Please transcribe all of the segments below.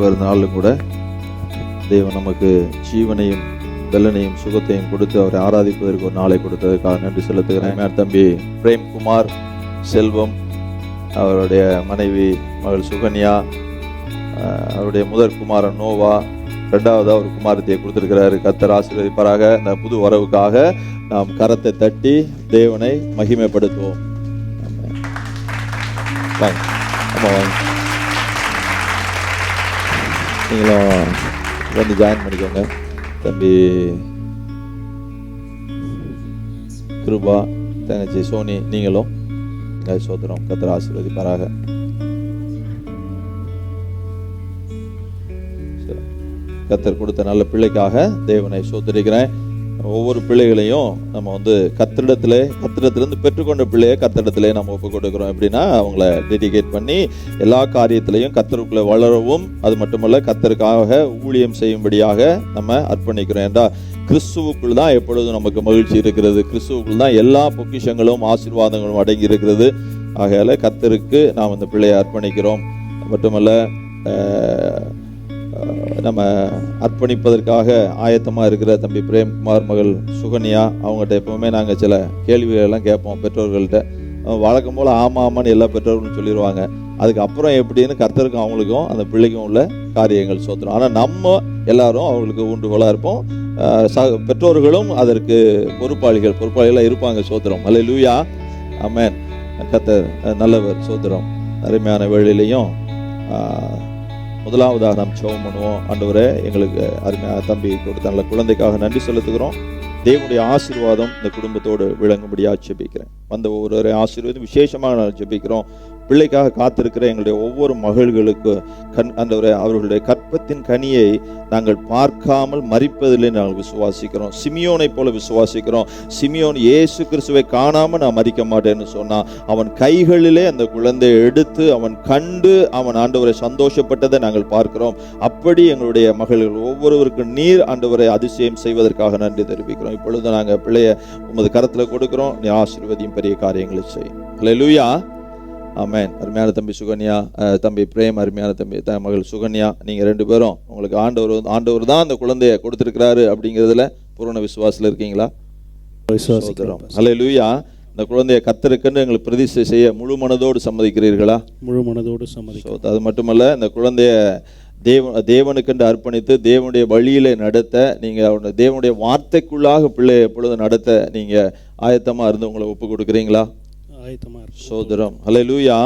ஆண்டவர் நாளில் கூட தேவன் நமக்கு ஜீவனையும் பலனையும் சுகத்தையும் கொடுத்து அவரை ஆராதிப்பதற்கு ஒரு நாளை கொடுத்ததற்காக நன்றி செலுத்துகிறேன். தம்பி பிரேம்குமார் செல்வம், அவருடைய மனைவி மகள் சுகன்யா, அவருடைய முதற் குமாரன் நோவா, ரெண்டாவது அவர் குமாரத்தையை கொடுத்திருக்கிறாரு. கர்த்தர் ஆசீர்வதிப்பாராக. இந்த புது வரவுக்காக நாம் கரத்தை தட்டி தேவனை மகிமைப்படுத்துவோம். நீங்களும் வந்து ஜாயின் பண்ணிக்கோங்க. தம்பி கிருபா, தங்கச்சி சோனி, நீங்களும் சோதரம். கர்த்தர் ஆசீர்வதிப்பாராக. கர்த்தர் கொடுத்த நல்ல பிள்ளைக்காக தேவனை சோதரிக்கிறேன். ஒவ்வொரு பிள்ளைகளையும் நம்ம வந்து கர்த்தரிடத்திலிருந்து பெற்றுக்கொண்ட பிள்ளையை கர்த்தரிடத்திலே நம்ம ஒப்பு கொடுக்கிறோம். எப்படின்னா அவங்கள டெடிகேட் பண்ணி எல்லா காரியத்திலையும் கர்த்தருக்குள்ள வளரவும், அது மட்டுமல்ல கர்த்தருக்காக ஊழியம் செய்யும்படியாக நம்ம அர்ப்பணிக்கிறோம். ஏண்டா கிறிஸ்துவுக்குள் தான் எப்பொழுதும் நமக்கு மகிழ்ச்சி இருக்கிறது. கிறிஸ்துவுக்குள் தான் எல்லா பொக்கிஷங்களும் ஆசீர்வாதங்களும் அடங்கி இருக்கிறது. ஆகையால கர்த்தருக்கு நாம் அந்த பிள்ளையை அர்ப்பணிக்கிறோம். மட்டுமல்ல நம்ம அர்ப்பணிப்பதற்காக ஆயத்தமாக இருக்கிற தம்பி பிரேம்குமார் மகள் சுகன்யா, அவங்ககிட்ட எப்பவுமே நாங்கள் சில கேள்விகளெல்லாம் கேட்போம் பெற்றோர்கள்ட்ட. வழக்கம் போல் ஆமான்னு எல்லா பெற்றோர்களும் சொல்லிடுவாங்க. அதுக்கப்புறம் எப்படின்னு கர்த்தருக்கும் அவங்களுக்கும் அந்த பிள்ளைக்கும் உள்ள காரியங்கள் சோத்துறோம். ஆனால் நம்ம எல்லாரும் அவங்களுக்கு ஊன்றுகோலாக இருப்போம். பெற்றோர்களும் அதற்கு பொறுப்பாளிகளாக இருப்பாங்க. சோத்திரம். அல்லேலூயா, ஆமென். கர்த்தர் நல்லவர். சோத்திரம். அருமையான வேளையிலையும் முதலாவதாக நாம் ஜெபம் பண்ணுவோம். ஆண்டவரே, எங்களுக்கு அருமையான தம்பி கொடுத்த நல்ல குழந்தைக்காக நன்றி செலுத்துகிறோம். தேவனுடைய ஆசீர்வாதம் இந்த குடும்பத்தோடு விளங்கும்படியாக ஜெபிக்கிறேன். வந்த ஒவ்வொரு ஆசீர்வாதம் விசேஷமாக நான் ஜெபிக்கிறோம். பிள்ளைக்காக காத்திருக்கிற எங்களுடைய ஒவ்வொரு மகள்களுக்கு அவர்களுடைய கற்பத்தின் கனியை நாங்கள் பார்க்காமல் மரிப்பதில்லை நாங்கள் விசுவாசிக்கிறோம். சிமியோனை போல விசுவாசிக்கிறோம். சிமியோன் இயேசு கிறிஸ்துவை காணாமல் நான் மரிக்க மாட்டேன்னு சொன்னான். அவன் கைகளிலே அந்த குழந்தையை எடுத்து அவன் கண்டு அவன் ஆண்டவரை சந்தோஷப்பட்டதை நாங்கள் பார்க்கிறோம். அப்படி எங்களுடைய மகள்கள் ஒவ்வொருவருக்கும் நீர் ஆண்டவரை அதிசயம் செய்வதற்காக நன்றி தெரிவிக்கிறோம். இப்பொழுது நாங்கள் பிள்ளைய உமது கரத்தில் கொடுக்கிறோம். நீ ஆசீர்வதியும் பெரிய காரியங்களை செய்யும். அல்லேலூயா, ஆமென். அருமையான தம்பி சுகன்யா, தம்பி பிரேம், அருமையான தம்பி மகள் சுகன்யா, நீங்கள் ரெண்டு பேரும் உங்களுக்கு ஆண்டவர் தான் அந்த குழந்தைய கொடுத்துருக்கிறாரு அப்படிங்கிறதுல பூரண விசுவாசத்தில் இருக்கீங்களா? அல்லேலூயா. இந்த குழந்தைய கர்த்தருக்கென்று எங்களுக்கு பிரதிஷ்டை செய்ய முழு மனதோடு சம்மதிக்கிறீர்களா? முழு மனதோடு சம்மதிக்கிறோம். அது மட்டுமல்ல, இந்த குழந்தைய தேவனுக்கென்று அர்ப்பணித்து தேவனுடைய வழியிலே நடத்த நீங்கள் தேவனுடைய வார்த்தைக்குள்ளாக பிள்ளையை எப்பொழுது நடத்த நீங்கள் ஆயத்தமாக இருந்து உங்களை ஒப்பு கொடுக்குறீங்களா? சோதரம். அல்லேலூயா.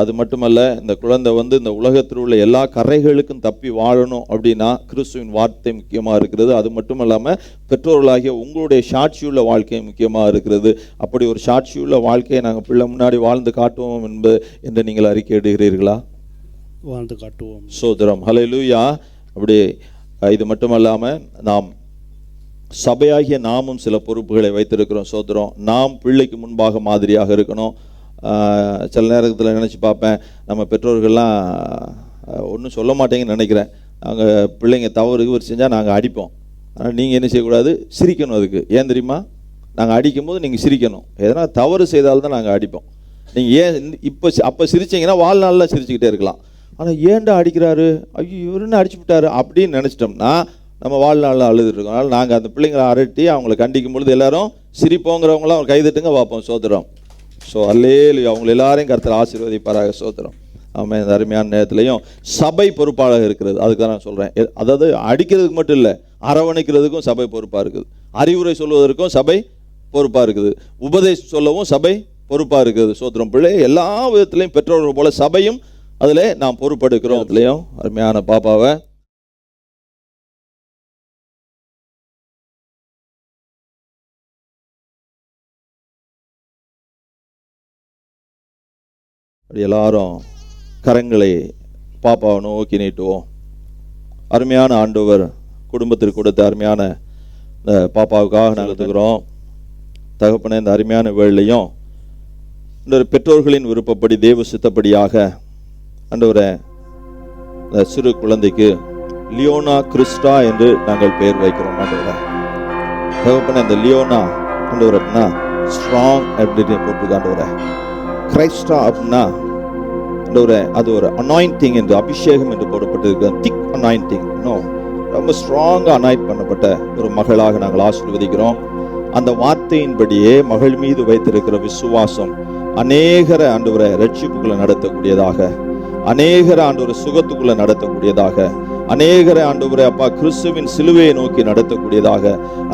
அது மட்டுமல்ல, இந்த குழந்தை இந்த உலகத்தில் உள்ள எல்லா கரைகளுக்கும் தப்பி வாழணும் அப்படின்னா கிறிஸ்துவின் வார்த்தை முக்கியமாக இருக்கிறது. அது மட்டும் இல்லாமல் பெற்றோர்களாகிய உங்களுடைய சாட்சியுள்ள வாழ்க்கை முக்கியமாக இருக்கிறது. அப்படி ஒரு சாட்சியுள்ள வாழ்க்கையை நாங்கள் பிள்ளை முன்னாடி வாழ்ந்து காட்டுவோம் என்று நீங்கள் அறிக்கையிடுகிறீர்களா? வாழ்ந்து காட்டுவோம். சோதரம். அல்லேலூயா. அப்படி இது மட்டுமல்லாமல் நாம் சபையாகிய நாமும் சில பொறுப்புகளை வைத்திருக்கிறோம். சோதரம். நாம் பிள்ளைக்கு முன்பாக மாதிரியாக இருக்கணும். சில நேரத்தில் நினச்சி பார்ப்பேன், நம்ம பெற்றோர்கள்லாம் ஒன்றும் சொல்ல மாட்டேங்கன்னு நினைக்கிறேன். நாங்கள் பிள்ளைங்க தவறு செஞ்சால் நாங்கள் அடிப்போம். ஆனால் நீங்கள் என்ன செய்யக்கூடாது? சிரிக்கணும். அதுக்கு ஏன் தெரியுமா? நாங்கள் அடிக்கும்போது நீங்கள் சிரிக்கணும். எதனா தவறு செய்தால்தான் நாங்கள் அடிப்போம். நீங்கள் ஏன் அப்போ சிரிச்சிங்கன்னா வாழ்நாளில் சிரிச்சுக்கிட்டே இருக்கலாம். ஆனால் ஏன்டா அடிக்கிறாரு, ஐயோ இவருன்னு அடிச்சு விட்டாரு அப்படின்னு நினச்சிட்டோம்னா நம்ம வாழ்நாளில் அழுதுருக்கோம். அதனால் நாங்கள் அந்த பிள்ளைங்களை அரட்டி அவங்கள கண்டிக்கும் பொழுது எல்லாரும் சிரிப்போங்கிறவங்களாம் அவங்க கைதட்டுங்க பார்ப்போம். சோத்திரம். ஸோ அல்லேலூயா. அவங்க எல்லாரையும் கர்த்தர் ஆசீர்வதிப்பாராக. சோத்திரம். ஆமாம். இந்த அருமையான நேரத்துலையும் சபை பொறுப்பாக இருக்கிறது. அதுக்கு தான் நான் சொல்கிறேன். அதாவது அடிக்கிறதுக்கு மட்டும் இல்லை, அரவணைக்கிறதுக்கும் சபை பொறுப்பாக இருக்குது. அறிவுரை சொல்வதற்கும் சபை பொறுப்பாக இருக்குது. உபதேசம் சொல்லவும் சபை பொறுப்பாக இருக்குது. சோத்திரம். பிள்ளை எல்லா விதத்துலையும் பெற்றோர்கள் போல சபையும் அதில் நாம் பொறுப்பெடுக்கிறோம். அதுலேயும் அருமையான பாப்பாவை அப்படி எல்லாரும் கரங்களை பாப்பாவை நோக்கி நீட்டுவோம். அருமையான ஆண்டவர் குடும்பத்திற்கு கொடுத்த அருமையான இந்த பாப்பாவுக்காக நாங்கள் இருக்கிறோம். தகப்பனே, இந்த அருமையான வேளையிலையும் இந்த பெற்றோர்களின் விருப்பப்படி தேவ சித்தப்படியாக ஆண்டவரே, இந்த சிறு குழந்தைக்கு லியோனா கிறிஸ்டா என்று நாங்கள் பெயர் வைக்கிறோம். ஆண்டவரே தகப்பனே, இந்த லியோனா ஆண்டவர் அப்படின்னா ஸ்ட்ராங் அப்படின்னு போட்டுருக்கு. ஆண்டவரே கிரைஸ்டா அப்படின்னா ஆண்டவரே அது ஒரு அனாயிண்டிங் என்று, அபிஷேகம் என்று போடப்பட்டிருக்கு. திக் அனாயிண்டிங், ரொம்ப ஸ்ட்ராங்கா அனாயிண்ட் பண்ணப்பட்ட ஒரு மகளாக நாங்கள் ஆசீர்வதிக்கிறோம். அந்த வார்த்தையின்படியே மகள் மீது வைத்திருக்கிற விசுவாசம் அநேகரை ஆண்டவரை ரட்சிப்புக்குள்ள நடத்தக்கூடியதாக, அநேகரை ஆண்டவரை சுகத்துக்குள்ள நடத்தக்கூடியதாக, அநேகரை ஆண்டவரே அப்பா கிறிஸ்துவின் சிலுவையை நோக்கி நடத்தக்கூடியதாக,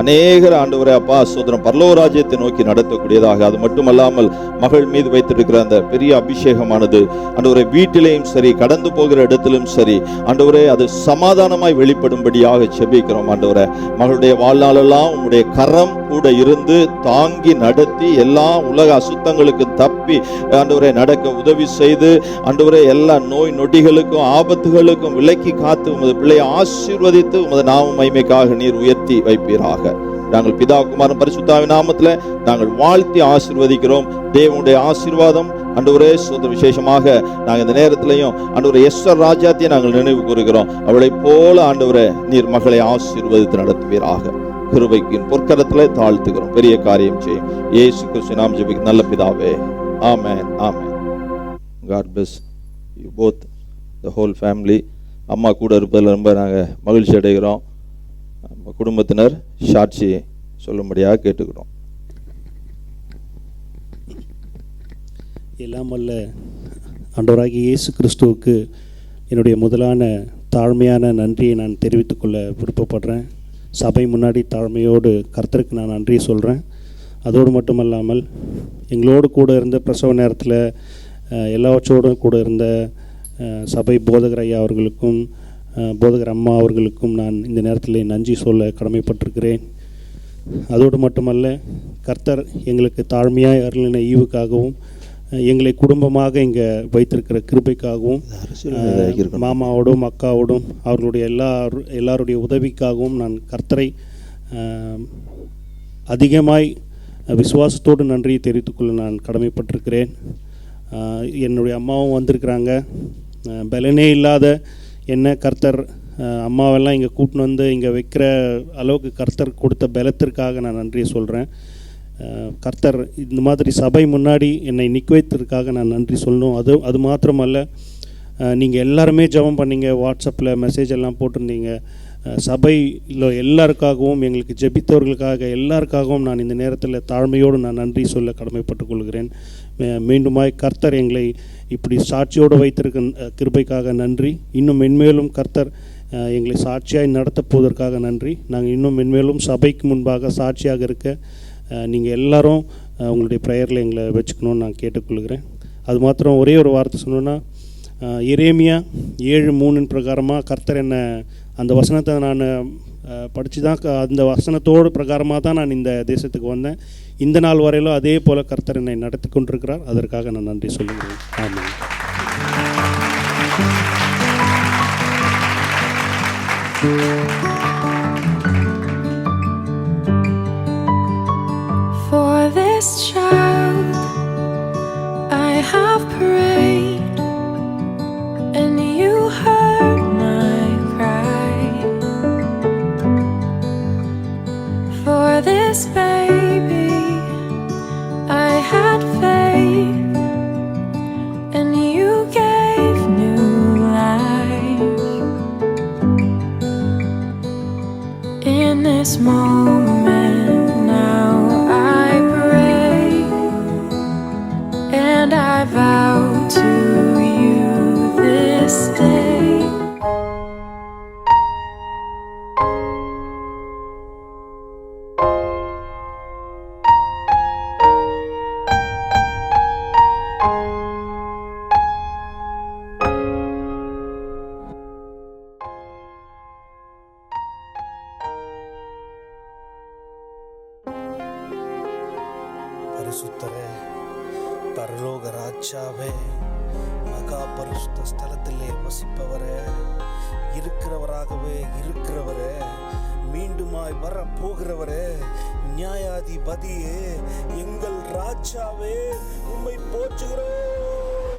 அநேகரை ஆண்டவரே அப்பா சோதரம் பரலோகராஜ்யத்தை நோக்கி நடத்தக்கூடியதாக. அது மட்டுமல்லாமல் மகள் மீது வைத்திருக்கிற அந்த பெரிய அபிஷேகமானது ஆண்டவரே வீட்டிலேயும் சரி, கடந்து போகிற இடத்திலும் சரி ஆண்டவரே அது சமாதானமாய் வெளிப்படும்படியாக செபிக்கிறோம். ஆண்டவரே மகளுடைய வாழ்நாளெல்லாம் உங்களுடைய கரம் கூட இருந்து தாங்கி நடத்தி எல்லா உலக அசுத்தங்களுக்கு தப்பி ஆண்டவரே நடக்க உதவி செய்து ஆண்டவரே எல்லா நோய் நொடிகளுக்கும் ஆபத்துகளுக்கும் விலக்கி காத்து உமது பிள்ளையை ஆசீர்வதித்து உமது நாம மகிமைக்காக நீர் உயர்த்தி வைப்பீராக. நாங்கள் பிதா குமாரன் பரிசுத்தாவின் நாமத்துல நாங்கள் வாழ்த்தி ஆசீர்வதிக்கிறோம். தேவனுடைய ஆசீர்வாதம் ஆண்டவரே சோதர விசேஷமாக நாங்கள் இந்த நேரத்திலையும் ஆண்டவரே எஸ்தர் ராஜாத்தியை நாங்கள் நினைவு கூறுகிறோம். அவளை போல ஆண்டவரே நீர் மகளை ஆசீர்வதித்து நடத்துவீராக. கிருபையின் பொற்கரத்திலே தாழ்த்துகிறோம். பெரிய காரியம் செய்யும் இயேசு கிறிஸ்து நாமத்தில் ஜெபிக்கிறோம் நல்ல பிதாவே. ஆமென், ஆமென். God bless you both, the whole family. அம்மா கூட இருப்பதில் ரொம்ப நாங்கள் மகிழ்ச்சி அடைகிறோம். குடும்பத்தினர் சாட்சி சொல்லும்படியாக கேட்டுக்கிறோம். எல்லாம் வல்ல ஆண்டவராகிய இயேசு கிறிஸ்துவுக்கு என்னுடைய முதலான தாழ்மையான நன்றியை நான் தெரிவித்துக்கொள்ள விருப்பப்படுறேன். சபை முன்னாடி தாழ்மையோடு கர்த்தருக்கு நான் நன்றி சொல்கிறேன். அதோடு மட்டுமல்லாமல் எங்களோடு கூட இருந்த பிரசவ நேரத்தில் எல்லாவற்றோடும் கூட இருந்த சபை போதகர் ஐயா அவர்களுக்கும் போதகர் அம்மா அவர்களுக்கும் நான் இந்த நேரத்தில் நன்றி சொல்ல கடமைப்பட்டிருக்கிறேன். அதோடு மட்டுமல்ல கர்த்தர் எங்களுக்கு தாழ்மையாக அருளின ஈவுக்காகவும் எங்களை குடும்பமாக இங்கே வைத்திருக்கிற கிருபைக்காகவும் மாமாவோடும் அக்காவோடும் அவர்களுடைய எல்லாருடைய உதவிக்காகவும் நான் கர்த்தரை அதிகமாய் விசுவாசத்தோடு நன்றியை தெரிவித்துக்கொள்ள நான் கடமைப்பட்டிருக்கிறேன். என்னுடைய அம்மாவும் வந்திருக்கிறாங்க. பலனே இல்லாத என்ன கர்த்தர் அம்மாவெல்லாம் இங்கே கூட்டின்னு வந்து இங்கே வைக்கிற அளவுக்கு கர்த்தர் கொடுத்த பலத்திற்காக நான் நன்றியை சொல்கிறேன். கர்த்தர் இந்த மாதிரி சபை முன்னாடி என்னை நிற்க வைத்ததற்காக நான் நன்றி சொல்லணும். அது மாத்திரமல்ல, நீங்கள் எல்லாருமே ஜெபம் பண்ணீங்க, வாட்ஸ்அப்பில் மெசேஜ் எல்லாம் போட்டிருந்தீங்க. சபையில் எல்லாருக்காகவும் எங்களுக்கு ஜெபித்தவர்களுக்காக எல்லாருக்காகவும் நான் இந்த நேரத்தில் தாழ்மையோடு நான் நன்றி சொல்ல கடமைப்பட்டுக் கொள்கிறேன். மீண்டுமாய் கர்த்தர் எங்களை இப்படி சாட்சியோடு வைத்திருக்க கிருபைக்காக நன்றி. இன்னும் மென்மேலும் கர்த்தர் எங்களை சாட்சியாய் நடத்த போவதற்காக நன்றி. நாங்கள் இன்னும் மென்மேலும் சபைக்கு முன்பாக சாட்சியாக இருக்க நீங்கள் எல்லாரும் உங்களுடைய ப்ரேயரில் எங்களை வச்சுக்கணும்னு நான் கேட்டுக்கொள்கிறேன். அது மாத்திரம் ஒரே ஒரு வார்த்தை சொன்னோன்னா, எரேமியா 7:3 பிரகாரமாக கர்த்தர் என்ன அந்த வசனத்தை நான் படித்து தான் அந்த வசனத்தோடு பிரகாரமாக தான் நான் இந்த தேசத்துக்கு வந்தேன். இந்த நாள் வரையிலும் அதே போல் கர்த்தர் என்னை நடத்தி கொண்டிருக்கிறார். அதற்காக நான் நன்றி சொல்லுகிறேன். ஆமென். For this child I have prayed, and you heard my cry. For this baby I had faith, and you gave new life. In this moment now I pray, and I vow to you this day. பரிசுத்தரே, பரலோக ராஜாவே, மகா பரிசுத்த ஸ்தலத்திலே வசிப்பவரே, இருக்கிறவராகவே இருக்கிறவரே, மீண்டுமாய் வர போகிறவரே, நியாயாதிபதியே, எங்கள் ராஜாவே,